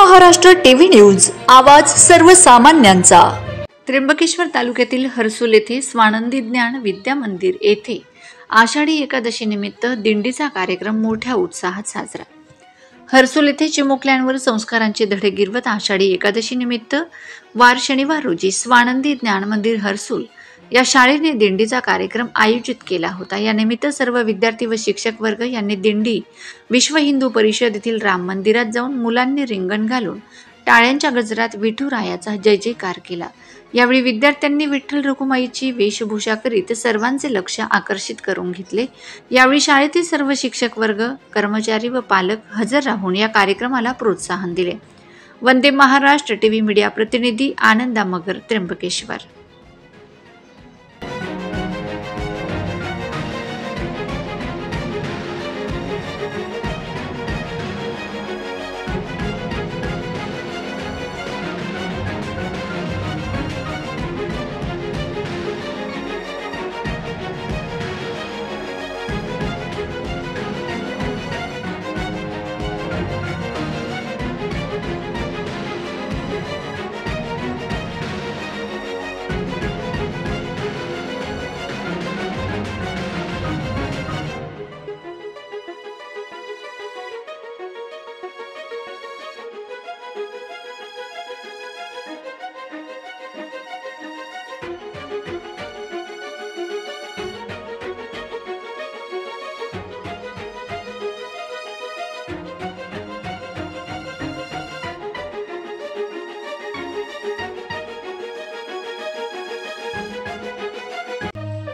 Maharashtra TV news, आवाज सर्वसामान्यांचा। त्र्यंबकेश्वर तालुक्यातील हर्सुल येथे स्वानंदी ज्ञान विद्या मंदिर येथे आषाढी एकादशी निमित्त दिंडीचा कार्यक्रम मोठ्या उत्साहात साजरा। हर्सुल येथे चिमुकल्यांवर संस्कारांचे धडे गिरवत आषाढी एकादशी निमित्त वार शनिवार रोजी स्वानंदी ज्ञान मंदिर हर्सुल या शाळेने दिंडीचा कार्यक्रम आयोजित केला होता। या निमित्त सर्व विद्यार्थी व शिक्षक वर्ग यांनी दिंडी विश्व हिंदू परिषद येथील राम मंदिरात जाऊन मुलांनी रिंगण घालून टाळ्यांच्या गजरात विठुरायाचा जय जयकार केला। यावेळी विद्यार्थ्यांनी विठ्ठल रखुमाईची वेशभूषा करीत सर्वांचे लक्ष आकर्षित करून घेतले। यावेळी शाळेतील सर्व शिक्षक वर्ग, कर्मचारी व पालक हजर राहून या कार्यक्रमाला प्रोत्साहन दिले। वंदे महाराष्ट्र टीव्ही मीडिया प्रतिनिधी आनंदा मगर, त्र्यंबकेश्वर।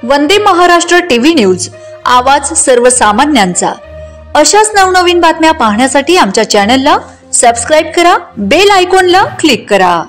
वंदे महाराष्ट्र टीव्ही न्यूज, आवाज सर्वसामान्यांचा। अशाच नवनवीन बातम्या पाहण्यासाठी आमच्या चॅनलला सबस्क्राइब करा, बेल आयकॉनला क्लिक करा।